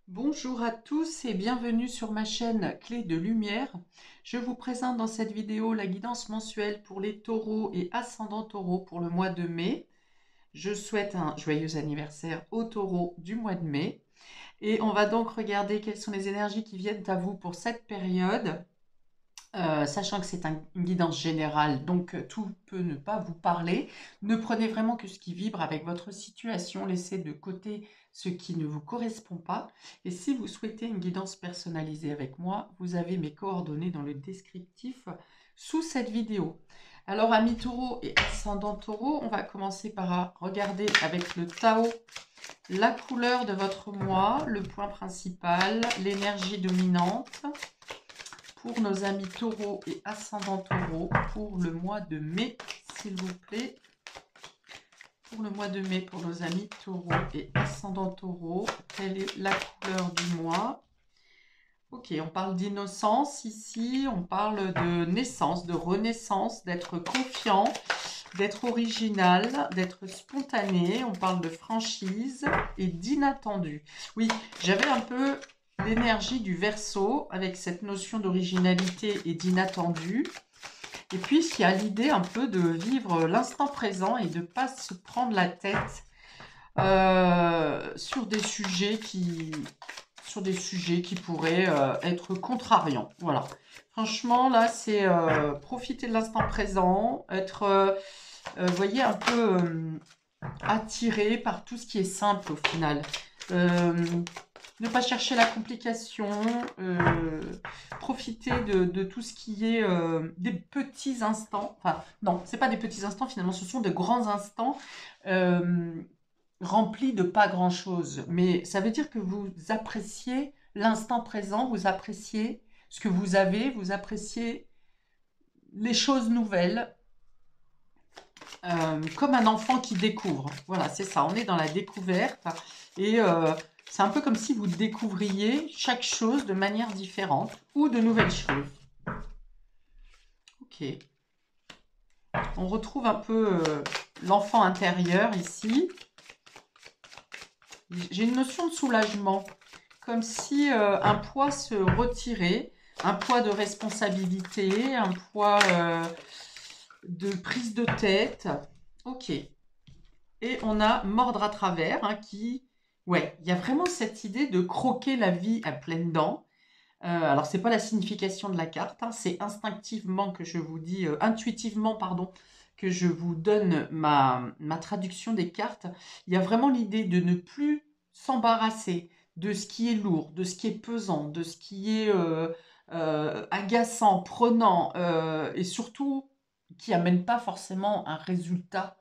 Bonjour à tous et bienvenue sur ma chaîne Clé de Lumière. Je vous présente dans cette vidéo la guidance mensuelle pour les taureaux et ascendants taureaux pour le mois de mai. Je souhaite un joyeux anniversaire aux taureaux du mois de mai. Et on va donc regarder quelles sont les énergies qui viennent à vous pour cette période. Sachant que c'est une guidance générale, donc tout peut ne pas vous parler. Ne prenez vraiment que ce qui vibre avec votre situation, laissez de côté ce qui ne vous correspond pas. Et si vous souhaitez une guidance personnalisée avec moi, vous avez mes coordonnées dans le descriptif sous cette vidéo. Alors, amis taureaux et ascendants taureaux, on va commencer par regarder avec le Tao la couleur de votre mois, le point principal, l'énergie dominante pour nos amis taureaux et ascendants taureaux pour le mois de mai, s'il vous plaît. Pour le mois de mai, pour nos amis taureaux et ascendants taureaux, quelle est la couleur du mois? Ok, on parle d'innocence ici, on parle de naissance, de renaissance, d'être confiant, d'être original, d'être spontané, on parle de franchise et d'inattendu. Oui, j'avais un peu l'énergie du Verseau avec cette notion d'originalité et d'inattendu. Et puis, il y a l'idée un peu de vivre l'instant présent et de ne pas se prendre la tête sur des sujets qui pourraient être contrariants. Voilà. Franchement, là, c'est profiter de l'instant présent, être, voyez, un peu attiré par tout ce qui est simple au final. Ne pas chercher la complication, profiter de tout ce qui est des petits instants. Enfin, non, c'est pas des petits instants finalement, ce sont de grands instants remplis de pas grand-chose. Mais ça veut dire que vous appréciez l'instant présent, vous appréciez ce que vous avez, vous appréciez les choses nouvelles, comme un enfant qui découvre. Voilà, c'est ça, on est dans la découverte. Et c'est un peu comme si vous découvriez chaque chose de manière différente ou de nouvelles choses. Ok. On retrouve un peu l'enfant intérieur ici. J'ai une notion de soulagement, comme si un poids se retirait, un poids de responsabilité, un poids de prise de tête. Ok. Et on a mordre à travers, hein, qui... Ouais, il y a vraiment cette idée de croquer la vie à pleines dents. Alors, c'est pas la signification de la carte, hein, c'est instinctivement que je vous dis, intuitivement, pardon, que je vous donne ma traduction des cartes. Il y a vraiment l'idée de ne plus s'embarrasser de ce qui est lourd, de ce qui est pesant, de ce qui est agaçant, prenant, et surtout qui amène pas forcément un résultat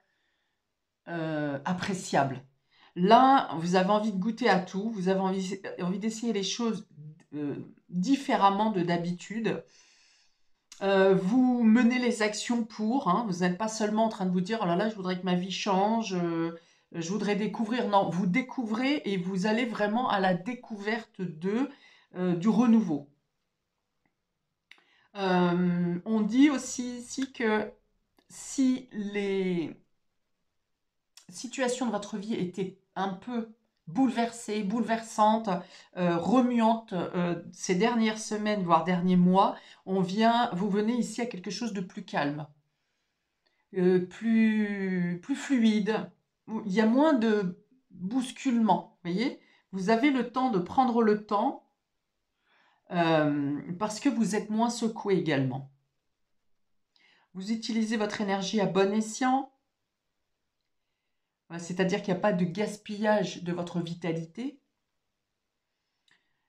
appréciable. Là, vous avez envie de goûter à tout, vous avez envie d'essayer les choses différemment de d'habitude. Vous menez les actions pour, hein, vous n'êtes pas seulement en train de vous dire, oh là là, je voudrais que ma vie change, je voudrais découvrir. Non, vous découvrez et vous allez vraiment à la découverte du renouveau. On dit aussi ici que si les situation de votre vie était un peu bouleversée, bouleversante, remuante ces dernières semaines, voire derniers mois, vous venez ici à quelque chose de plus calme, plus fluide. Il y a moins de bousculement, voyez. Vous avez le temps de prendre le temps parce que vous êtes moins secoué également. Vous utilisez votre énergie à bon escient, c'est-à-dire qu'il n'y a pas de gaspillage de votre vitalité.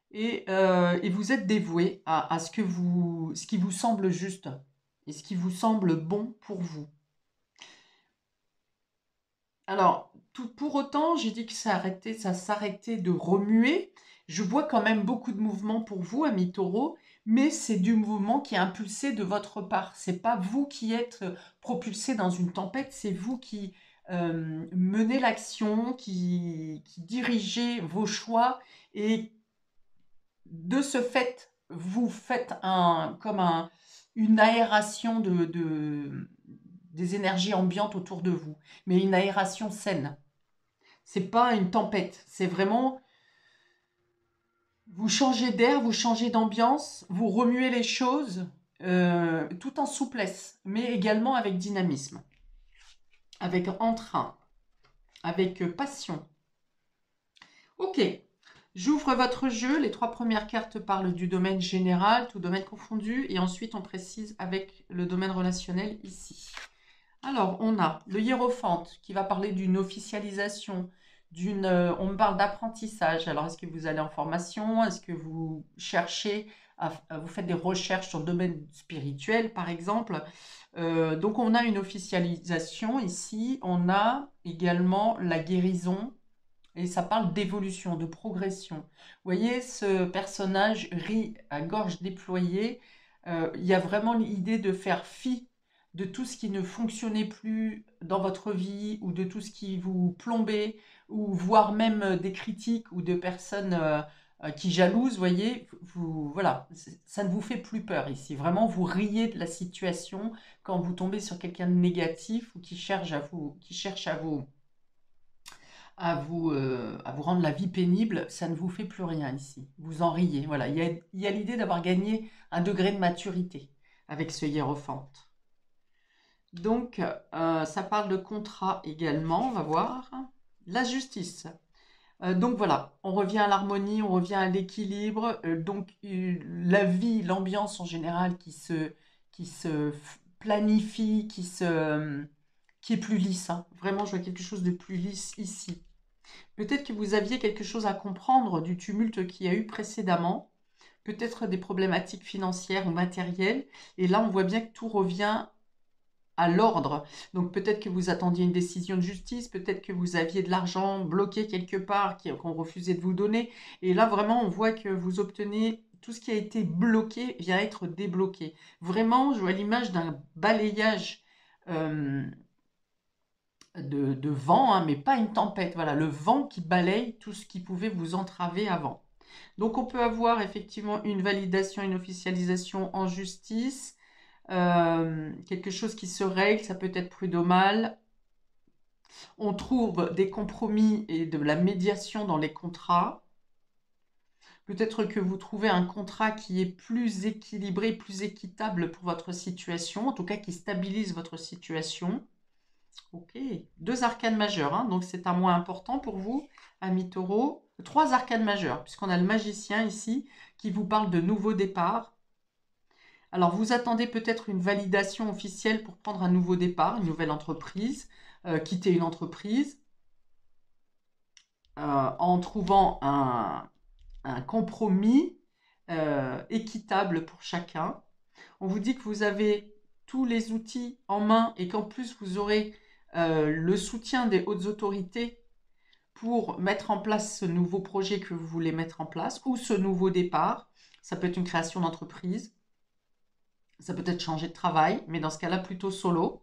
Et vous êtes dévoué à ce qui vous semble juste et ce qui vous semble bon pour vous. Alors, pour autant, j'ai dit que ça s'arrêtait de remuer. Je vois quand même beaucoup de mouvements pour vous, amis taureaux, mais c'est du mouvement qui est impulsé de votre part. C'est pas vous qui êtes propulsé dans une tempête, c'est vous qui menez l'action, qui dirigez vos choix et de ce fait, vous faites une aération des énergies ambiantes autour de vous, mais une aération saine. C'est pas une tempête, c'est vraiment Vous changez d'air, vous changez d'ambiance, vous remuez les choses tout en souplesse, mais également avec dynamisme, avec entrain, avec passion. Ok, j'ouvre votre jeu. Les 3 premières cartes parlent du domaine général, tout domaine confondu, et ensuite on précise avec le domaine relationnel ici. Alors, on a le hiérophante qui va parler d'une officialisation, on me parle d'apprentissage. Alors, est-ce que vous allez en formation? Est-ce que vous cherchez, vous faites des recherches sur le domaine spirituel, par exemple? Donc, on a une officialisation ici. On a également la guérison. Et ça parle d'évolution, de progression. Vous voyez, ce personnage rit à gorge déployée. Il y a vraiment l'idée de faire fi de tout ce qui ne fonctionnait plus dans votre vie ou de tout ce qui vous plombait, ou voire même des critiques ou de personnes qui jalousent, vous voyez, voilà, ça ne vous fait plus peur ici. Vraiment, vous riez de la situation quand vous tombez sur quelqu'un de négatif ou qui cherche à vous rendre la vie pénible, ça ne vous fait plus rien ici. Vous en riez. Voilà, il y a l'idée d'avoir gagné un degré de maturité avec ce hiérophante. Donc, ça parle de contrat également, on va voir. La justice. Donc voilà, on revient à l'harmonie, on revient à l'équilibre. La vie, l'ambiance en général qui se planifie, qui est plus lisse, hein. Vraiment, je vois quelque chose de plus lisse ici. Peut-être que vous aviez quelque chose à comprendre du tumulte qu'il y a eu précédemment, peut-être des problématiques financières ou matérielles, et là on voit bien que tout revient à l'ordre. Donc peut-être que vous attendiez une décision de justice, peut-être que vous aviez de l'argent bloqué quelque part qu'on refusait de vous donner, et là vraiment on voit que vous obtenez tout ce qui a été bloqué vient être débloqué. Vraiment, je vois l'image d'un balayage de vent, hein, mais pas une tempête. Voilà, le vent qui balaye tout ce qui pouvait vous entraver avant. Donc on peut avoir effectivement une validation, une officialisation en justice, quelque chose qui se règle, ça peut être prud'homal. On trouve des compromis et de la médiation dans les contrats. Peut-être que vous trouvez un contrat qui est plus équilibré, plus équitable pour votre situation, en tout cas qui stabilise votre situation. Ok, 2 arcanes majeures, hein, donc c'est un mois important pour vous, amis taureaux. 3 arcanes majeures, puisqu'on a le magicien ici qui vous parle de nouveau départ. Alors vous attendez peut-être une validation officielle pour prendre un nouveau départ, une nouvelle entreprise, quitter une entreprise, en trouvant un compromis équitable pour chacun. On vous dit que vous avez tous les outils en main et qu'en plus vous aurez le soutien des hautes autorités pour mettre en place ce nouveau projet que vous voulez mettre en place ou ce nouveau départ. Ça peut être une création d'entreprise, ça peut être changer de travail, mais dans ce cas-là plutôt solo.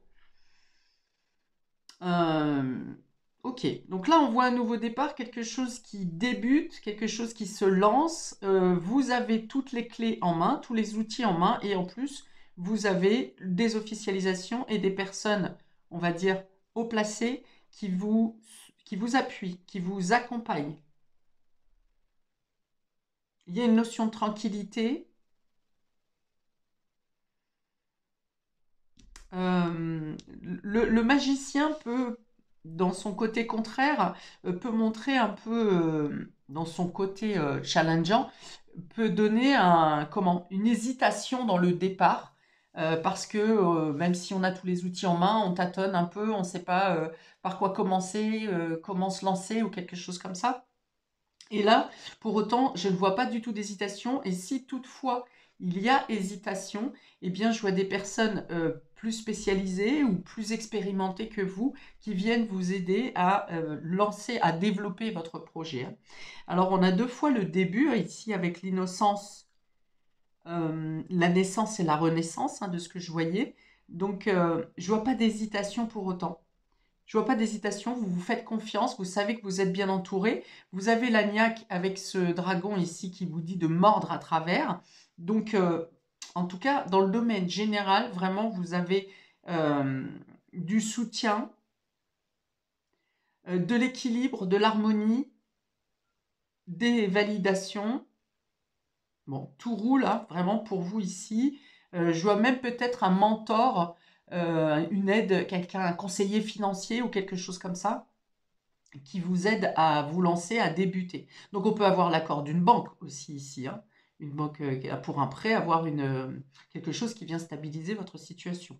Ok, donc là on voit un nouveau départ, quelque chose qui débute, quelque chose qui se lance. Vous avez toutes les clés en main, tous les outils en main, et en plus vous avez des officialisations et des personnes, on va dire, haut placées qui vous appuient, qui vous accompagnent. Il y a une notion de tranquillité. Le magicien peut, dans son côté contraire, peut montrer un peu, dans son côté challengeant, peut donner une hésitation dans le départ, parce que même si on a tous les outils en main, on tâtonne un peu, on ne sait pas par quoi commencer, comment se lancer ou quelque chose comme ça. Et là, pour autant, je ne vois pas du tout d'hésitation. Et si toutefois il y a hésitation, eh bien, je vois des personnes plus spécialisées ou plus expérimentées que vous qui viennent vous aider à lancer, à développer votre projet, hein. Alors, on a 2 fois le début, hein, ici avec l'innocence, la naissance et la renaissance, hein, de ce que je voyais. Donc, je ne vois pas d'hésitation pour autant. Je vois pas d'hésitation, vous vous faites confiance, vous savez que vous êtes bien entouré. Vous avez la niaque avec ce dragon ici qui vous dit de mordre à travers. Donc, en tout cas, dans le domaine général, vraiment, vous avez du soutien, de l'équilibre, de l'harmonie, des validations. Bon, tout roule, hein, vraiment pour vous ici. Je vois même peut-être un mentor, une aide, quelqu'un, un conseiller financier ou quelque chose comme ça, qui vous aide à vous lancer, à débuter. Donc on peut avoir l'accord d'une banque aussi ici, hein. Une banque pour un prêt, avoir quelque chose qui vient stabiliser votre situation.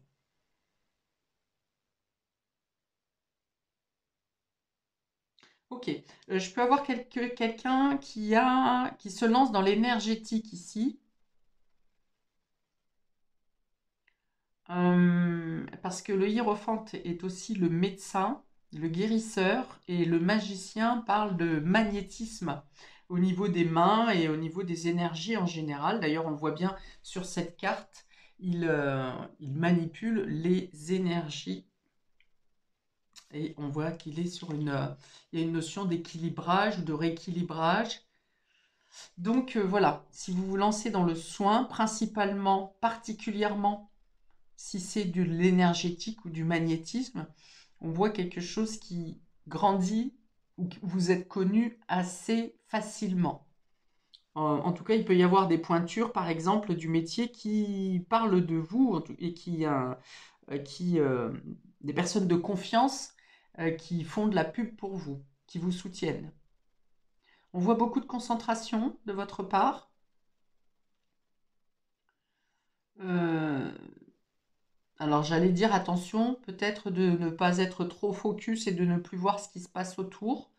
Ok. Je peux avoir quelqu'un qui se lance dans l'énergétique ici. Parce que le hiérophante est aussi le médecin, le guérisseur, et le magicien parle de magnétisme au niveau des mains et au niveau des énergies en général. D'ailleurs, on le voit bien sur cette carte, il manipule les énergies et on voit qu'il est il y a une notion d'équilibrage ou de rééquilibrage. Donc voilà, si vous vous lancez dans le soin, principalement, particulièrement si c'est de l'énergétique ou du magnétisme, on voit quelque chose qui grandit ou que vous êtes connu assez facilement. En tout cas, il peut y avoir des pointures, par exemple, du métier qui parlent de vous et des personnes de confiance qui font de la pub pour vous, qui vous soutiennent. On voit beaucoup de concentration de votre part. Euh, Alors j'allais dire attention, peut-être de ne pas être trop focus et de ne plus voir ce qui se passe autour.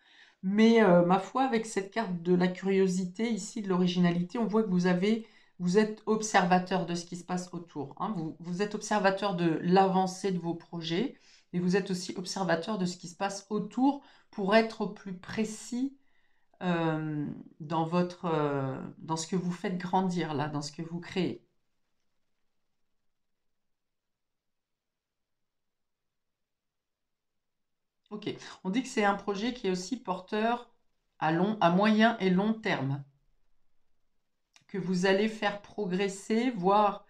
Mais ma foi, avec cette carte de la curiosité ici, de l'originalité, on voit que vous êtes observateur de ce qui se passe autour, hein. Vous êtes observateur de l'avancée de vos projets et vous êtes aussi observateur de ce qui se passe autour pour être plus précis dans ce que vous faites grandir là, dans ce que vous créez. Ok. On dit que c'est un projet qui est aussi porteur à moyen et long terme, que vous allez faire progresser, voire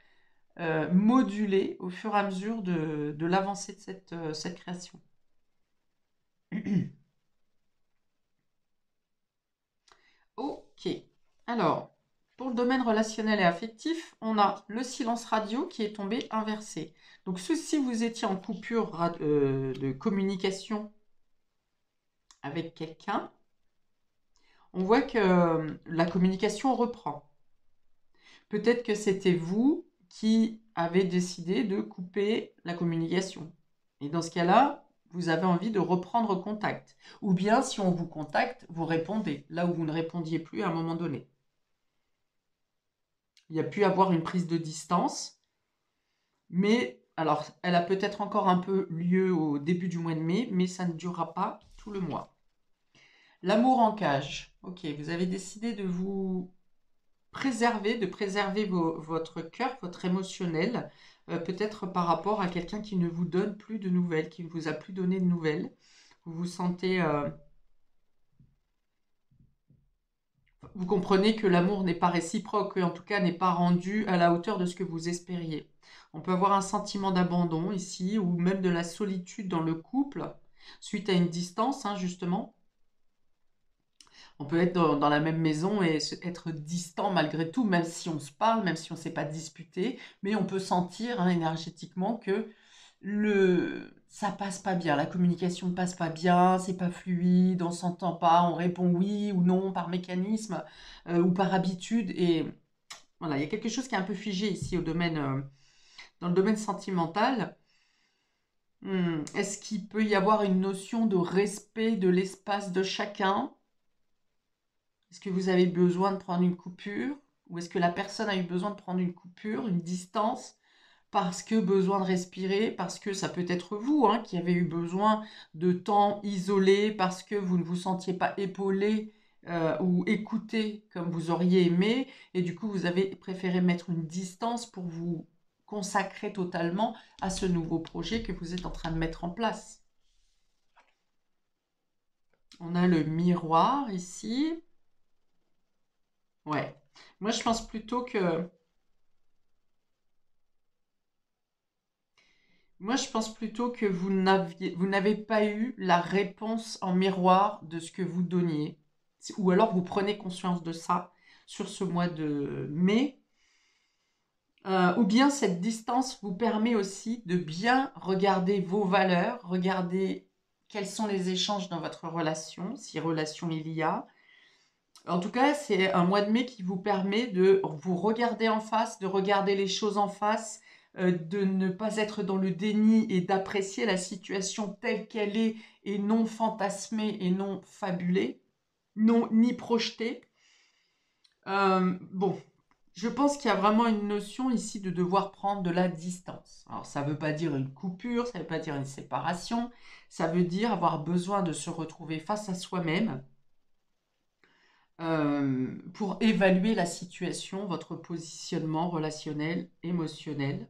moduler au fur et à mesure de l'avancée de cette création. Ok. Alors, pour le domaine relationnel et affectif, on a le silence radio qui est tombé inversé. Donc, si vous étiez en coupure de communication avec quelqu'un, on voit que la communication reprend. Peut-être que c'était vous qui avez décidé de couper la communication. Et dans ce cas-là, vous avez envie de reprendre contact. Ou bien, si on vous contacte, vous répondez, là où vous ne répondiez plus à un moment donné. Il y a pu avoir une prise de distance, mais alors, elle a peut-être encore un peu lieu au début du mois de mai, mais ça ne durera pas tout le mois. L'amour en cage. Ok, vous avez décidé de vous de préserver votre cœur, votre émotionnel, peut-être par rapport à quelqu'un qui ne vous donne plus de nouvelles, qui ne vous a plus donné de nouvelles. Vous vous sentez, vous comprenez que l'amour n'est pas réciproque, en tout cas n'est pas rendu à la hauteur de ce que vous espériez. On peut avoir un sentiment d'abandon ici, ou même de la solitude dans le couple, suite à une distance, hein, justement. On peut être dans la même maison et être distant malgré tout, même si on se parle, même si on ne s'est pas disputé, mais on peut sentir hein, énergétiquement que ça passe pas bien, la communication ne passe pas bien, c'est pas fluide, on s'entend pas, on répond oui ou non par mécanisme ou par habitude. Et voilà, il y a quelque chose qui est un peu figé ici dans le domaine sentimental. Est-ce qu'il peut y avoir une notion de respect de l'espace de chacun? Est-ce que vous avez besoin de prendre une coupure? Ou est-ce que la personne a eu besoin de prendre une coupure, une distance, parce que besoin de respirer, parce que ça peut être vous hein, qui avez eu besoin de temps isolé, parce que vous ne vous sentiez pas épaulé ou écouté comme vous auriez aimé, et du coup vous avez préféré mettre une distance pour vous consacrer totalement à ce nouveau projet que vous êtes en train de mettre en place. On a le miroir ici. Ouais. Moi, je pense plutôt que vous n'avez pas eu la réponse en miroir de ce que vous donniez. Ou alors vous prenez conscience de ça. sur ce mois de mai. Ou bien cette distance vous permet aussi de bien regarder vos valeurs, regarder quels sont les échanges dans votre relation, si relation il y a. En tout cas, c'est un mois de mai qui vous permet de vous regarder en face, de regarder les choses en face, de ne pas être dans le déni et d'apprécier la situation telle qu'elle est et non fantasmée et non fabulée, non ni projetée. Bon, je pense qu'il y a vraiment une notion ici de devoir prendre de la distance. Alors, ça ne veut pas dire une coupure, ça ne veut pas dire une séparation, ça veut dire avoir besoin de se retrouver face à soi-même pour évaluer la situation, votre positionnement relationnel, émotionnel.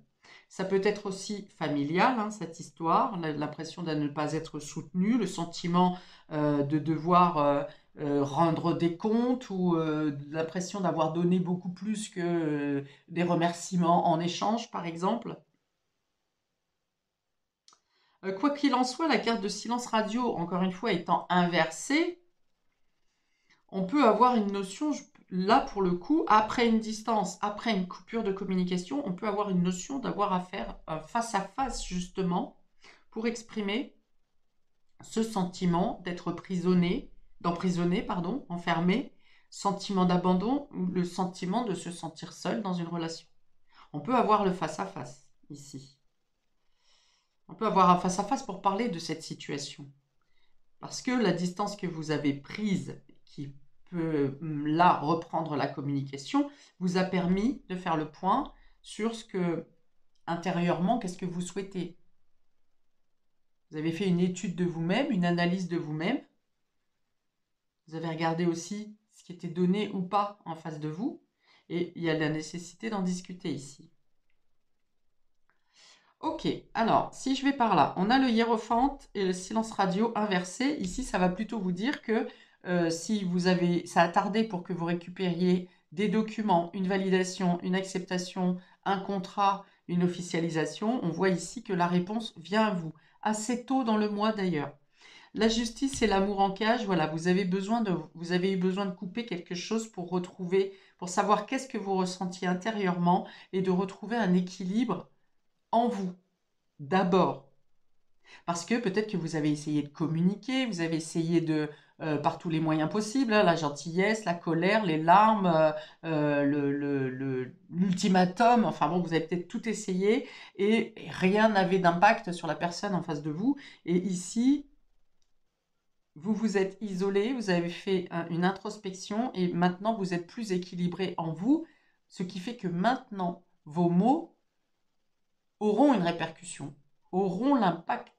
Ça peut être aussi familial, hein, cette histoire, l'impression de ne pas être soutenu, le sentiment de devoir rendre des comptes ou l'impression d'avoir donné beaucoup plus que des remerciements en échange, par exemple. Quoi qu'il en soit, la carte de silence radio, encore une fois, étant inversée, on peut avoir une notion, là pour le coup, après une distance, après une coupure de communication, on peut avoir une notion d'avoir à faire face à face justement pour exprimer ce sentiment d'être d'emprisonné, pardon, enfermé, sentiment d'abandon ou le sentiment de se sentir seul dans une relation. On peut avoir le face à face ici. On peut avoir un face à face pour parler de cette situation. Parce que la distance que vous avez prise, qui peut là reprendre la communication, vous a permis de faire le point sur ce que, intérieurement, qu'est-ce que vous souhaitez. Vous avez fait une étude de vous-même, une analyse de vous-même. Vous avez regardé aussi ce qui était donné ou pas en face de vous. Et il y a la nécessité d'en discuter ici. Ok, alors, si je vais par là, on a le hiérophante et le silence radio inversé. Ici, ça va plutôt vous dire que si ça a tardé pour que vous récupériez des documents, une validation, une acceptation, un contrat, une officialisation, on voit ici que la réponse vient à vous, assez tôt dans le mois d'ailleurs. La justice et l'amour en cage, voilà, vous avez eu besoin de couper quelque chose pour savoir qu'est-ce que vous ressentiez intérieurement et de retrouver un équilibre en vous, d'abord. Parce que peut-être que vous avez essayé de communiquer, vous avez essayé par tous les moyens possibles, hein, la gentillesse, la colère, les larmes, l'ultimatum, enfin bon, vous avez peut-être tout essayé et rien n'avait d'impact sur la personne en face de vous. Et ici, vous vous êtes isolé, vous avez fait une introspection et maintenant vous êtes plus équilibré en vous, ce qui fait que maintenant, vos mots auront une répercussion, auront l'impact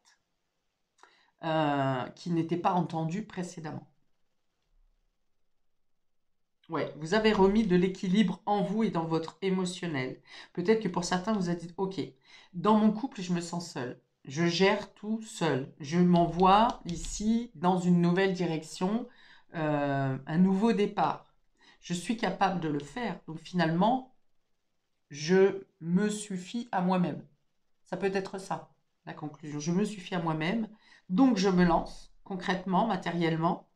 qui n'était pas entendu précédemment. Ouais, vous avez remis de l'équilibre en vous et dans votre émotionnel. Peut-être que pour certains, vous avez dit, ok, dans mon couple, je me sens seul. Je gère tout seul. Je m'envoie ici dans une nouvelle direction, un nouveau départ. Je suis capable de le faire. Donc finalement, je me suffis à moi-même. Ça peut être ça, la conclusion. Je me suffis à moi-même. Donc je me lance concrètement, matériellement.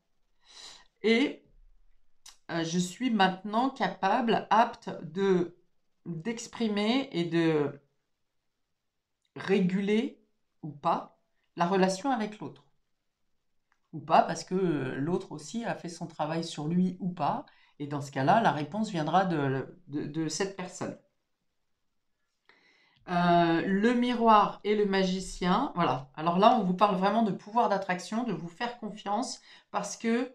Et je suis maintenant capable, apte d'exprimer et de réguler ou pas la relation avec l'autre. Ou pas parce que l'autre aussi a fait son travail sur lui ou pas. Et dans ce cas-là, la réponse viendra de cette personne. Le miroir et le magicien, voilà. Alors là, on vous parle vraiment de pouvoir d'attraction, de vous faire confiance parce que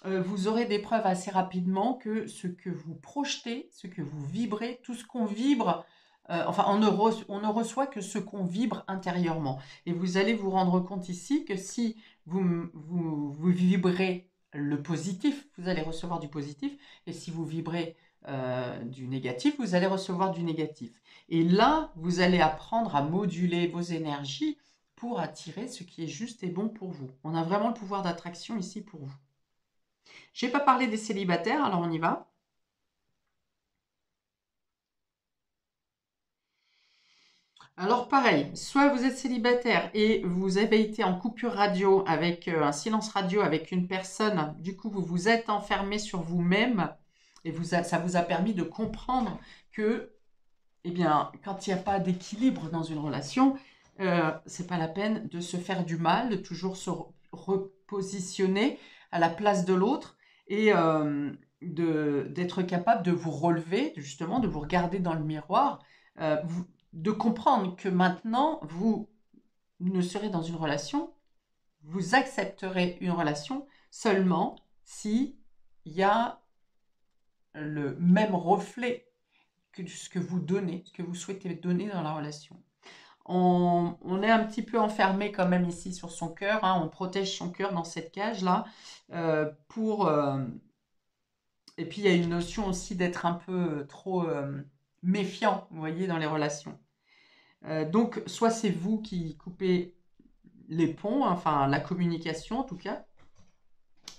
vous aurez des preuves assez rapidement que ce que vous projetez, ce que vous vibrez, tout ce qu'on vibre, enfin on ne reçoit que ce qu'on vibre intérieurement. Et vous allez vous rendre compte ici que si vous vibrez le positif, vous allez recevoir du positif, et si vous vibrez du négatif, vous allez recevoir du négatif. Et là, vous allez apprendre à moduler vos énergies pour attirer ce qui est juste et bon pour vous. On a vraiment le pouvoir d'attraction ici pour vous. Je n'ai pas parlé des célibataires, alors on y va. Alors pareil, soit vous êtes célibataire et vous avez été en coupure radio avec un silence radio avec une personne, du coup vous vous êtes enfermé sur vous-même Et ça vous a permis de comprendre que, eh bien, quand il n'y a pas d'équilibre dans une relation, c'est pas la peine de se faire du mal, de toujours se repositionner à la place de l'autre et d'être capable de vous relever, justement, de vous regarder dans le miroir, de comprendre que maintenant, vous ne serez dans une relation, vous accepterez une relation seulement si il y a le même reflet que ce que vous donnez, ce que vous souhaitez donner dans la relation. On est un petit peu enfermé quand même ici sur son cœur, hein, on protège son cœur dans cette cage-là. Et puis il y a une notion aussi d'être un peu trop méfiant, vous voyez, dans les relations. Donc soit c'est vous qui coupez les ponts, enfin la communication en tout cas.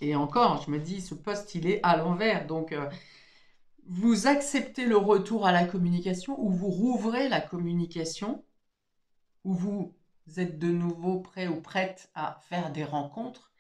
Et encore, je me dis, ce poste, il est à l'envers. Donc, vous acceptez le retour à la communication ou vous rouvrez la communication ou vous êtes de nouveau prêt ou prête à faire des rencontres.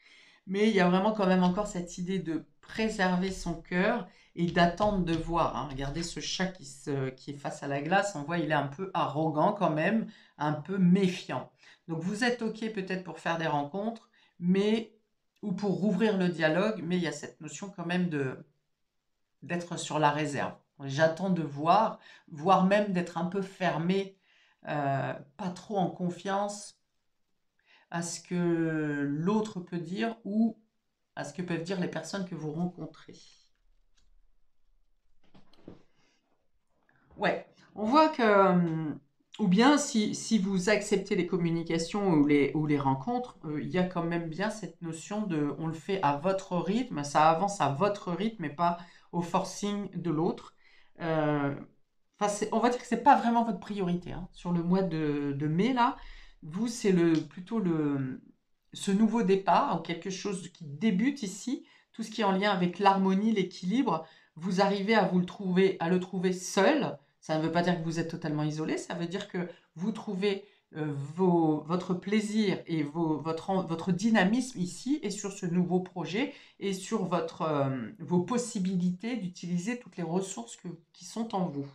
Mais il y a vraiment quand même encore cette idée de préserver son cœur et d'attendre de voir. Hein. Regardez ce chat qui est face à la glace. On voit il est un peu arrogant quand même, un peu méfiant. Donc vous êtes OK peut-être pour faire des rencontres, mais ou pour rouvrir le dialogue, mais il y a cette notion quand même d'être sur la réserve. J'attends de voir, voire même d'être un peu fermé, pas trop en confiance à ce que l'autre peut dire ou à ce que peuvent dire les personnes que vous rencontrez. Ouais, on voit que, ou bien si vous acceptez les communications ou les rencontres, il y a quand même bien cette notion de on le fait à votre rythme, ça avance à votre rythme et pas au forcing de l'autre. On va dire que c'est pas vraiment votre priorité hein. Sur le mois de mai là, vous c'est plutôt ce nouveau départ ou quelque chose qui débute ici, tout ce qui est en lien avec l'harmonie, l'équilibre. Vous arrivez à le trouver seul. Ça ne veut pas dire que vous êtes totalement isolé, ça veut dire que vous trouvez votre plaisir et votre dynamisme ici et sur ce nouveau projet et sur vos possibilités d'utiliser toutes les ressources qui sont en vous.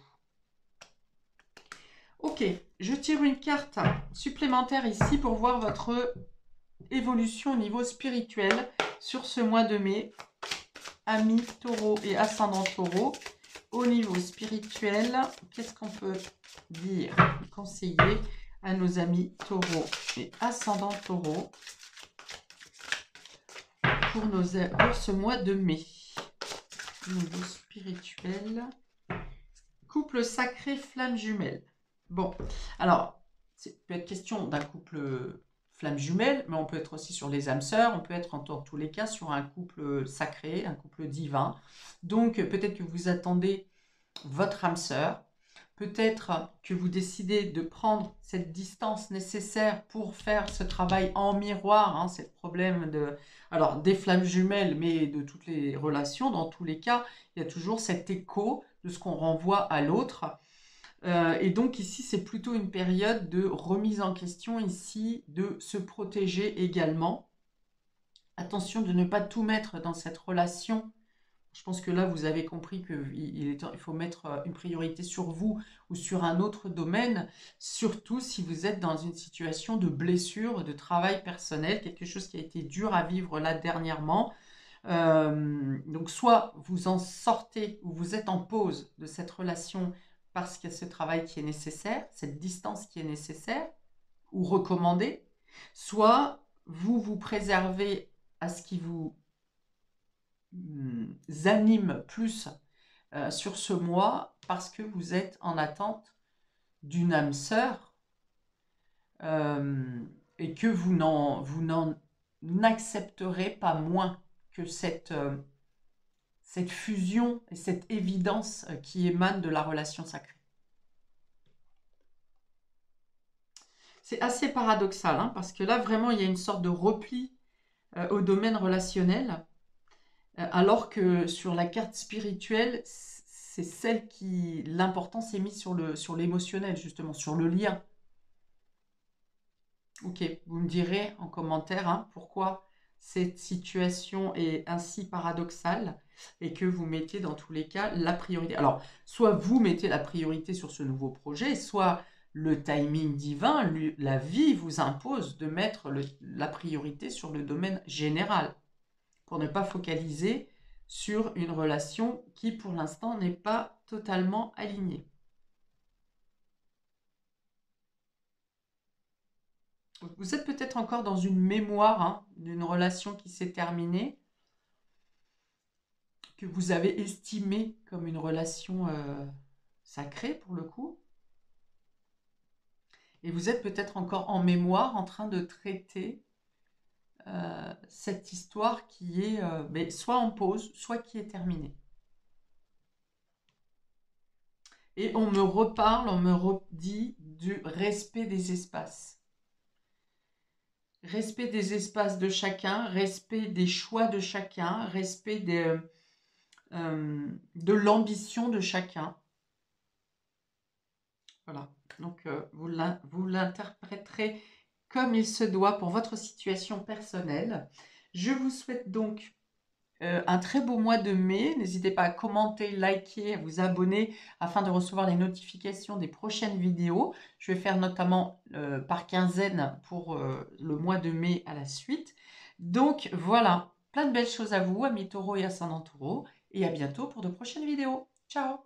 Ok, je tire une carte supplémentaire ici pour voir votre évolution au niveau spirituel sur ce mois de mai. Amis taureau et ascendant taureau. Au niveau spirituel, qu'est-ce qu'on peut dire, conseiller à nos amis taureaux et ascendant taureau pour ce mois de mai? Au niveau spirituel, couple sacré flamme jumelle. Bon, alors, peut être question d'un couple flamme jumelle, mais on peut être aussi sur les âmes sœurs, on peut être en tous les cas sur un couple sacré, un couple divin. Donc, peut-être que vous attendez votre âme sœur, peut-être que vous décidez de prendre cette distance nécessaire pour faire ce travail en miroir, hein, c'est le problème des flammes jumelles, mais de toutes les relations, dans tous les cas, il y a toujours cet écho de ce qu'on renvoie à l'autre. Et donc ici, c'est plutôt une période de remise en question, ici, de se protéger également. Attention de ne pas tout mettre dans cette relation. Je pense que là, vous avez compris qu'il faut mettre une priorité sur vous ou sur un autre domaine, surtout si vous êtes dans une situation de blessure, de travail personnel, quelque chose qui a été dur à vivre là dernièrement. Donc soit vous en sortez ou vous êtes en pause de cette relation parce qu'il y a ce travail qui est nécessaire, cette distance qui est nécessaire ou recommandée, soit vous vous préservez à ce qui vous anime plus sur ce mois parce que vous êtes en attente d'une âme sœur et que vous n'en accepterez pas moins que cette fusion et cette évidence qui émane de la relation sacrée. C'est assez paradoxal, hein, parce que là, vraiment, il y a une sorte de repli au domaine relationnel, alors que sur la carte spirituelle, c'est celle qui... L'importance est mise sur l'émotionnel, justement, sur le lien. Ok, vous me direz en commentaire pourquoi cette situation est ainsi paradoxale et que vous mettez dans tous les cas la priorité. Alors, soit vous mettez la priorité sur ce nouveau projet, soit le timing divin, la vie vous impose de mettre la priorité sur le domaine général pour ne pas focaliser sur une relation qui, pour l'instant, n'est pas totalement alignée. Vous êtes peut-être encore dans une mémoire d'une relation qui s'est terminée, que vous avez estimée comme une relation sacrée pour le coup. Et vous êtes peut-être encore en mémoire en train de traiter cette histoire qui est soit en pause, soit qui est terminée. Et on me reparle, on me redit du respect des espaces. Respect des espaces de chacun, respect des choix de chacun, respect de l'ambition de chacun. Voilà, donc vous l'interpréterez comme il se doit pour votre situation personnelle. Je vous souhaite donc un très beau mois de mai. N'hésitez pas à commenter, liker, à vous abonner afin de recevoir les notifications des prochaines vidéos. Je vais faire notamment par quinzaine pour le mois de mai à la suite. Donc voilà, plein de belles choses à vous, amis taureaux et ascendants taureaux. Et à bientôt pour de prochaines vidéos. Ciao!